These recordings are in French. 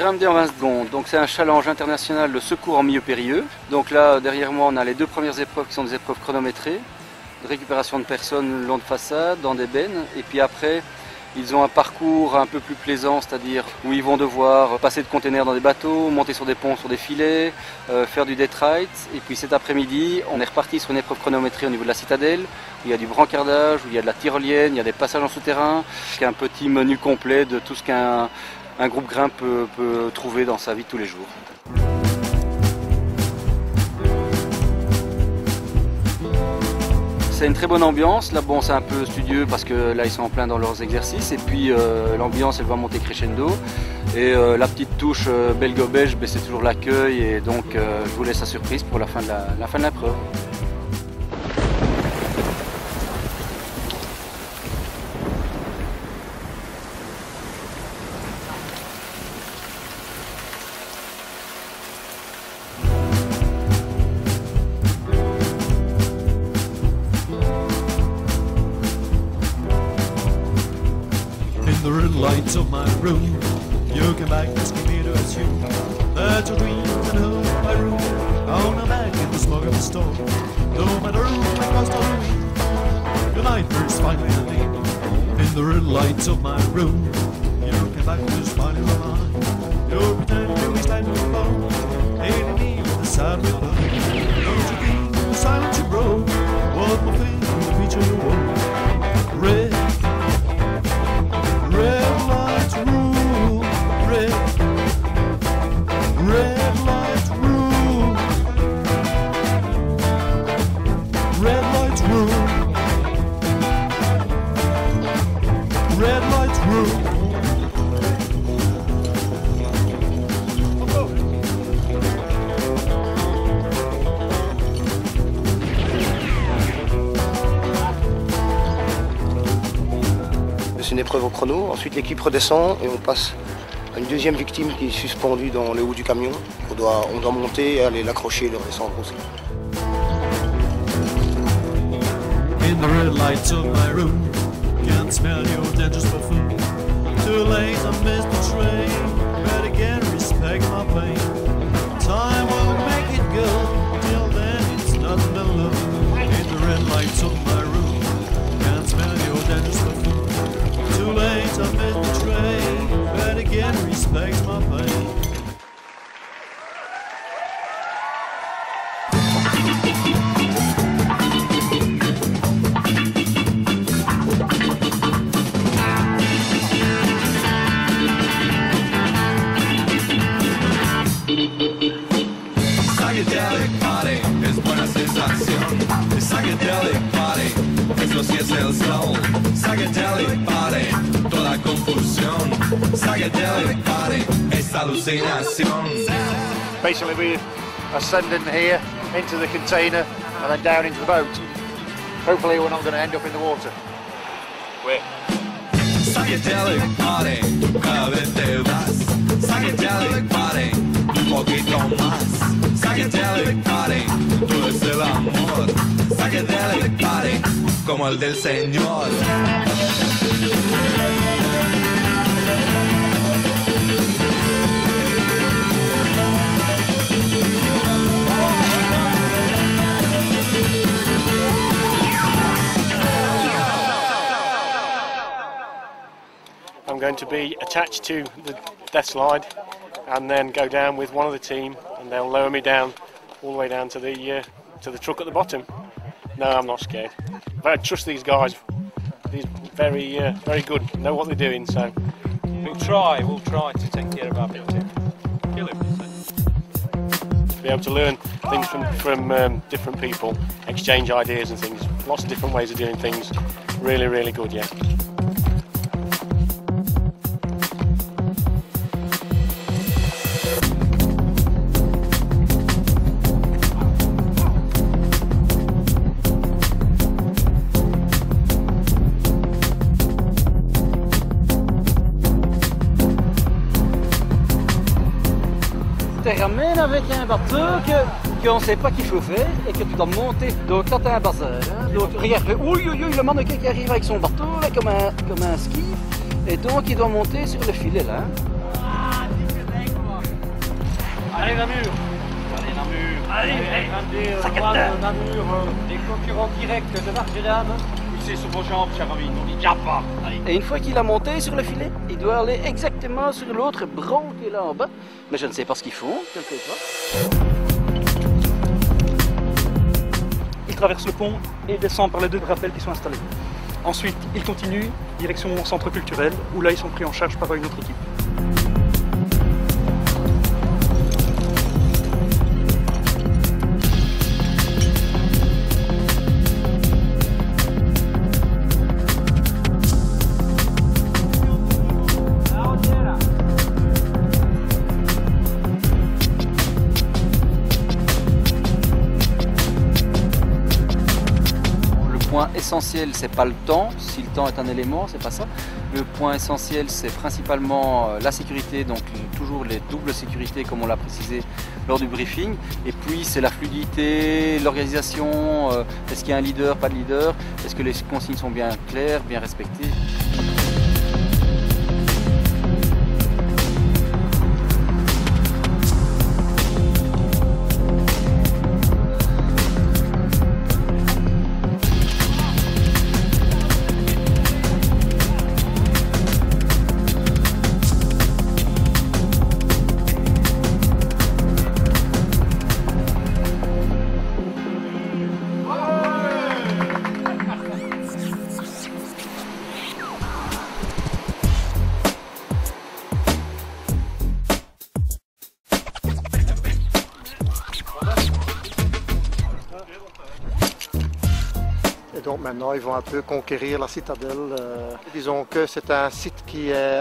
grimpe des en 20 secondes. Donc c'est un challenge international de secours en milieu périlleux. Donc là, derrière moi, on a les deux premières épreuves qui sont des épreuves chronométrées, de récupération de personnes le long de façade, dans des bennes. Et puis après, ils ont un parcours un peu plus plaisant, c'est-à-dire où ils vont devoir passer de containers dans des bateaux, monter sur des ponts, sur des filets, faire du detright. Et puis cet après-midi, on est reparti sur une épreuve chronométrée au niveau de la citadelle, où il y a du brancardage, où il y a de la tyrolienne, il y a des passages en souterrain, c'est un petit menu complet de tout ce qu'un groupe grimpe peut trouver dans sa vie de tous les jours. C'est une très bonne ambiance. Là, bon, c'est un peu studieux parce que là, ils sont en plein dans leurs exercices. Et puis, l'ambiance, elle va monter crescendo. Et la petite touche belgo-belge, ben, c'est toujours l'accueil. Et donc, je vous laisse la surprise pour la fin de la preuve. The red lights of my room, you came back asking me to assume that your dreams and who I room on a back in the smoke of the storm. No matter what cost of me, your nightmares finally ending. In the red lights of my room, you came back to smile in my mind. You pretend to be standing alone, hating me with a sad reply. Don't you think the silence you broke, what more thing in the picture you wrote? Red lights rule, red lights rule, red lights rule, red lights rule. C'est une épreuve au chrono, ensuite l'équipe redescend et on passe à une deuxième victime qui est suspendue dans le haut du camion. On doit monter et aller l'accrocher et le redescendre aussi. In the red lights of my room, can't smell your dangerous perfume. Too late, I missed the train, but again respect my pain. Time will make it go, till then it's nothing but love. In the red lights of my room, can't smell your dangerous perfume. Too late, I missed the train, but again respect my pain. Psychedelic party es buena sensación. Psychedelic party, eso sí es el soul. Psychedelic party, toda confusión. Psychedelic party es alucinación. Basically, we are sending here into the container and then down into the boat. Hopefully, we're not going to end up in the water. Psychedelic party, cada vez te vas. Psychedelic party, un poquito más. Psychedelic party, todo es el amor. Psychedelic party, como el del Señor. I'm going to be attached to the death slide and then go down with one of the team and they'll lower me down all the way down to the truck at the bottom. No, I'm not scared. But I trust these guys. They're very good, know what they're doing, so we'll try to take care of our victim. Kill him. Be able to learn things from different people, exchange ideas and things. Lots of different ways of doing things. Really, really good, yeah. te ramène avec un bateau qu'on ne sait pas qu'il faut faire et que tu dois monter. Donc là tu as un bassin. Hein. Donc regarde, le mannequin qui arrive avec son bateau là, comme un ski. Et donc il doit monter sur le filet là. Hein. Allez, Namur. Allez, Namur. Allez, Namur, les concurrents directs de Marjolane. Poussez sur vos jambes, cher ami, on dit déjà pas. Allez. Et une fois qu'il a monté sur le filet, il doit aller exactement sur l'autre bron qui est là en bas. Mais je ne sais pas ce qu'ils font, quelquefois. Il traverse le pont et descend par les 2 rappels qui sont installés. Ensuite, il continue, direction centre culturel, où là ils sont pris en charge par une autre équipe. Le point essentiel, c'est pas le temps, si le temps est un élément, c'est pas ça. Le point essentiel, c'est principalement la sécurité, donc toujours les doubles sécurités comme on l'a précisé lors du briefing. Et puis c'est la fluidité, l'organisation, est-ce qu'il y a un leader, pas de leader, est-ce que les consignes sont bien claires, bien respectées. Et donc maintenant, ils vont un peu conquérir la citadelle. Disons que c'est un site qui est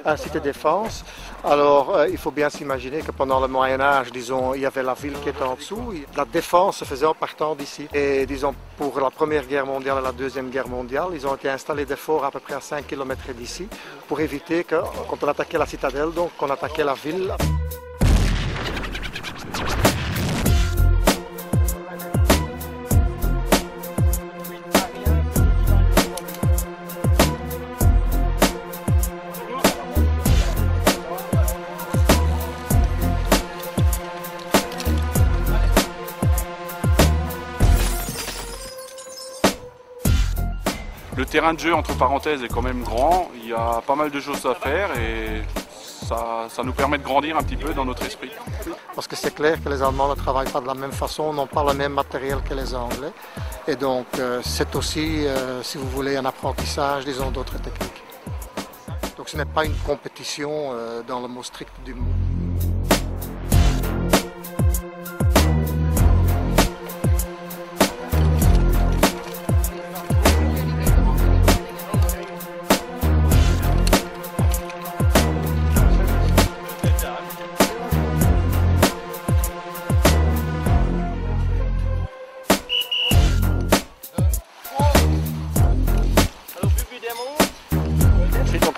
un site de défense. Alors, il faut bien s'imaginer que pendant le Moyen-Âge, disons, il y avait la ville qui était en dessous. La défense se faisait en partant d'ici. Et disons, pour la Première Guerre mondiale et la Deuxième Guerre mondiale, ils ont été installés des forts à peu près à 5 km d'ici pour éviter que, quand on attaquait la citadelle, donc qu'on attaquait la ville. Le terrain de jeu, entre parenthèses, est quand même grand. Il y a pas mal de choses à faire et ça nous permet de grandir un petit peu dans notre esprit. Parce que c'est clair que les Allemands ne travaillent pas de la même façon, n'ont pas le même matériel que les Anglais. Et donc c'est aussi, si vous voulez, un apprentissage, disons, d'autres techniques. Donc ce n'est pas une compétition dans le mot strict du mot.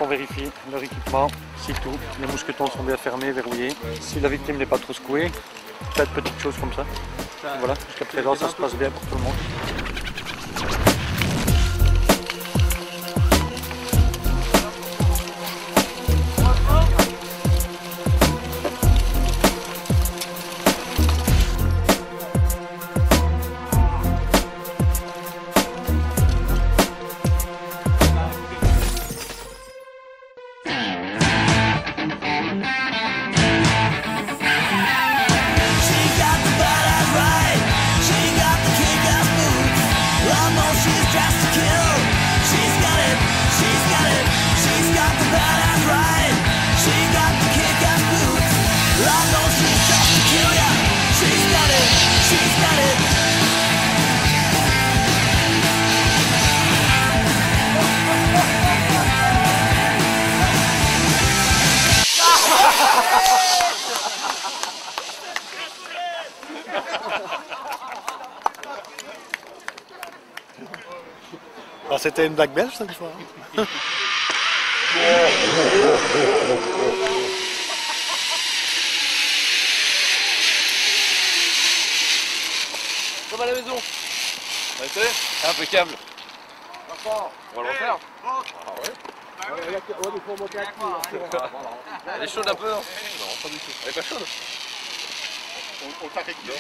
On vérifie leur équipement, si tout, les mousquetons sont bien fermés, verrouillés. Si la victime n'est pas trop secouée, peut-être petites choses comme ça. Voilà, jusqu'à présent ça se passe bien pour tout le monde. Ah, c'était une blague belge cette fois. Comme à la maison. Ça a été impeccable. On va le refaire. Ah ouais. Elle est chaude un peu, hein? Non, pas du tout. Elle est pas chaude. On t'a récupéré.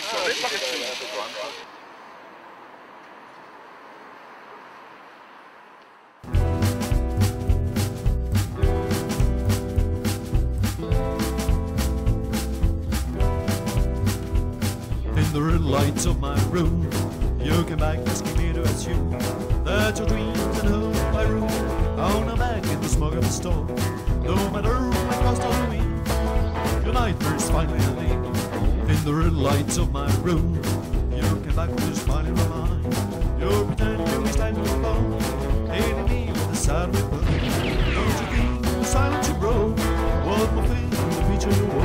In the red lights of my room, you came back asking me to assume that your dreams and hope I rule on a back in the smoke of the storm. No matter what cost of me, your nightmares finally leave. In the red lights of my room, you came back with a smile in my mind. You pretend you be standing alone, hitting me with a sad weapon. Don't you think the silence you broke was my thing in the picture you were?